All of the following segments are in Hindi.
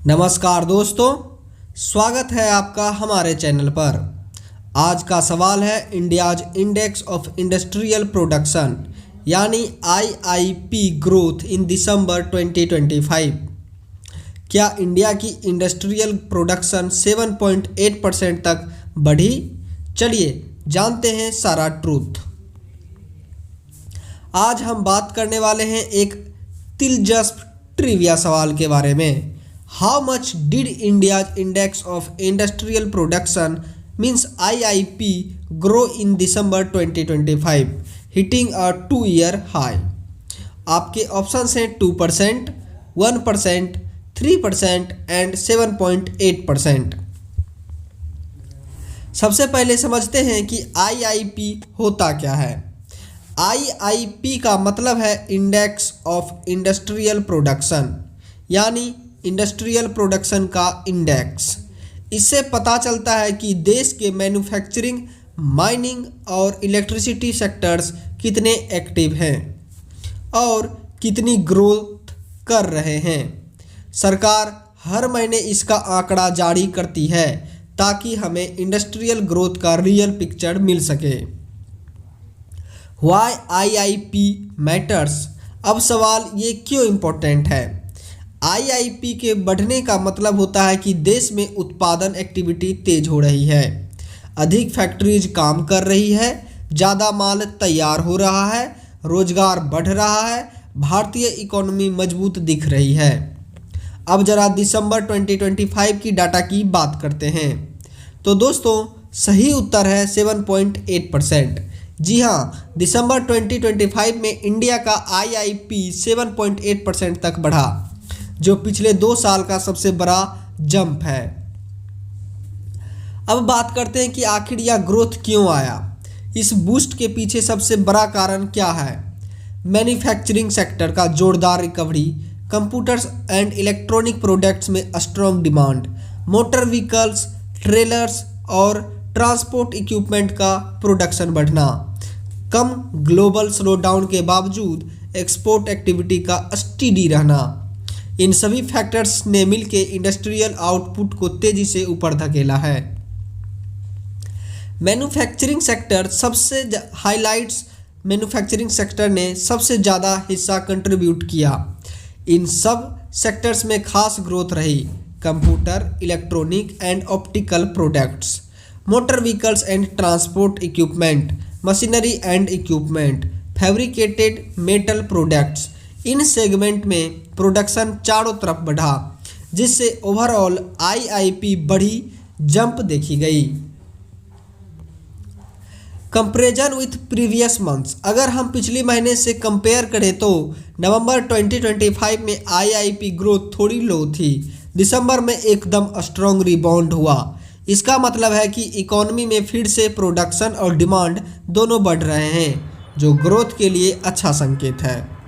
नमस्कार दोस्तों, स्वागत है आपका हमारे चैनल पर। आज का सवाल है India's index of industrial production यानी आईआईपी ग्रोथ इन दिसंबर 2025। क्या इंडिया की इंडस्ट्रियल प्रोडक्शन 7.8% तक बढ़ी? चलिए जानते हैं सारा ट्रूथ। आज हम बात करने वाले हैं एक दिलचस्प ट्रिविया सवाल के बारे में। How much did India's index of industrial production means IIP grow in December 2025, hitting a 2-year high? आपके ऑप्शंस हैं 2%, 1%, 3% एंड 7.8%। सबसे पहले समझते हैं कि IIP होता क्या है। IIP का मतलब है इंडेक्स ऑफ इंडस्ट्रियल प्रोडक्शन यानी इंडस्ट्रियल प्रोडक्शन का इंडेक्स। इससे पता चलता है कि देश के मैन्युफैक्चरिंग, माइनिंग और इलेक्ट्रिसिटी सेक्टर्स कितने एक्टिव हैं और कितनी ग्रोथ कर रहे हैं। सरकार हर महीने इसका आंकड़ा जारी करती है ताकि हमें इंडस्ट्रियल ग्रोथ का रियल पिक्चर मिल सके। Why IIP matters? अब सवाल ये क्यों इम्पोर्टेंट है। आईआईपी के बढ़ने का मतलब होता है कि देश में उत्पादन एक्टिविटी तेज हो रही है, अधिक फैक्ट्रीज काम कर रही है, ज़्यादा माल तैयार हो रहा है, रोजगार बढ़ रहा है, भारतीय इकोनॉमी मजबूत दिख रही है। अब जरा दिसंबर 2025 की डाटा की बात करते हैं। तो दोस्तों सही उत्तर है 7.8%। जी हाँ, दिसंबर 2025 में इंडिया का आईआईपी 7.8% तक बढ़ा, जो पिछले 2 साल का सबसे बड़ा जंप है। अब बात करते हैं कि आखिर यह ग्रोथ क्यों आया। इस बूस्ट के पीछे सबसे बड़ा कारण क्या है? मैन्युफैक्चरिंग सेक्टर का जोरदार recovery, computers and electronic products में strong demand, motor vehicles, trailers और ट्रांसपोर्ट इक्विपमेंट का प्रोडक्शन बढ़ना, कम ग्लोबल स्लोडाउन के बावजूद एक्सपोर्ट एक्टिविटी का स्टेडी रहना। इन सभी फैक्टर्स ने मिलकर इंडस्ट्रियल आउटपुट को तेजी से ऊपर धकेला है। मैन्युफैक्चरिंग सेक्टर सबसे हाइलाइट्स मैन्युफैक्चरिंग सेक्टर ने सबसे ज़्यादा हिस्सा कंट्रीब्यूट किया। इन सब सेक्टर्स में खास ग्रोथ रही computer, electronic and optical products, motor vehicles and transport equipment, machinery and equipment, fabricated metal products. In segment में प्रोडक्शन चारों तरफ बढ़ा, जिससे ओवरऑल आईआईपी बड़ी जंप देखी गई। कंपैरिजन विथ प्रीवियस मंथ्स, अगर हम पिछले महीने से कंपेयर करें तो नवंबर 2025 में आईआईपी ग्रोथ थोड़ी लो थी। दिसंबर में एकदम स्ट्रॉन्ग रिबाउंड हुआ। इसका मतलब है कि इकोनॉमी में फिर से प्रोडक्शन और डिमांड दोनों बढ़ रहे हैं, जो ग्रोथ के लिए अच्छा संकेत है।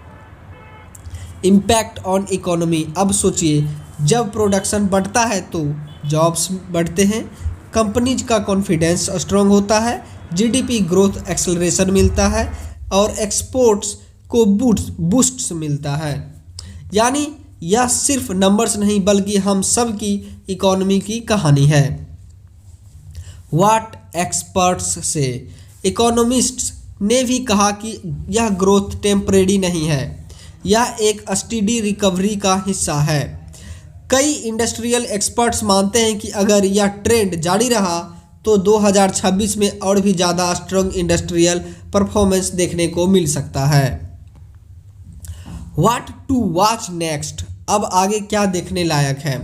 इम्पैक्ट ऑन इकोनॉमी, अब सोचिए जब प्रोडक्शन बढ़ता है तो जॉब्स बढ़ते हैं, कंपनीज का कॉन्फिडेंस स्ट्रॉन्ग होता है, जीडीपी ग्रोथ एक्सेलरेशन मिलता है और एक्सपोर्ट्स को बूस्ट मिलता है। यानी यह सिर्फ नंबर्स नहीं बल्कि हम सब की इकोनॉमी की कहानी है। व्हाट एक्सपर्ट्स से, इकोनॉमिस्ट्स ने भी कहा कि यह ग्रोथ टेम्परेरी नहीं है, यह एक स्टेडी रिकवरी का हिस्सा है। कई इंडस्ट्रियल एक्सपर्ट्स मानते हैं कि अगर यह ट्रेंड जारी रहा तो 2026 में और भी ज़्यादा स्ट्रॉन्ग इंडस्ट्रियल परफॉर्मेंस देखने को मिल सकता है। व्हाट टू वॉच नेक्स्ट, अब आगे क्या देखने लायक है।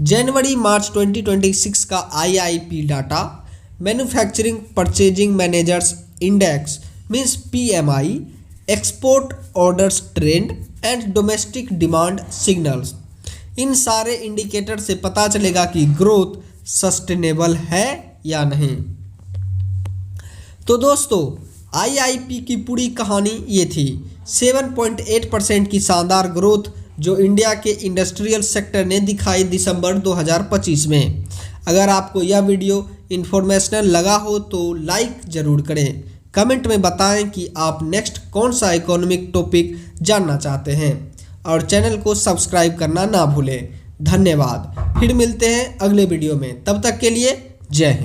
जनवरी मार्च 2026 का IIP data, manufacturing purchasing managers index means PMI, export orders trend and domestic demand signals. इन सारे इंडिकेटर से पता चलेगा कि ग्रोथ सस्टेनेबल है या नहीं। तो दोस्तों आईआईपी की पूरी कहानी ये थी। 7.8% की शानदार ग्रोथ जो इंडिया के इंडस्ट्रियल सेक्टर ने दिखाई दिसंबर 2025 में। अगर आपको यह वीडियो इन्फॉर्मेशनल लगा हो तो लाइक ज़रूर करें। कमेंट में बताएं कि आप नेक्स्ट कौन सा इकोनॉमिक टॉपिक जानना चाहते हैं और चैनल को सब्सक्राइब करना ना भूलें। धन्यवाद। फिर मिलते हैं अगले वीडियो में, तब तक के लिए जय हिंद।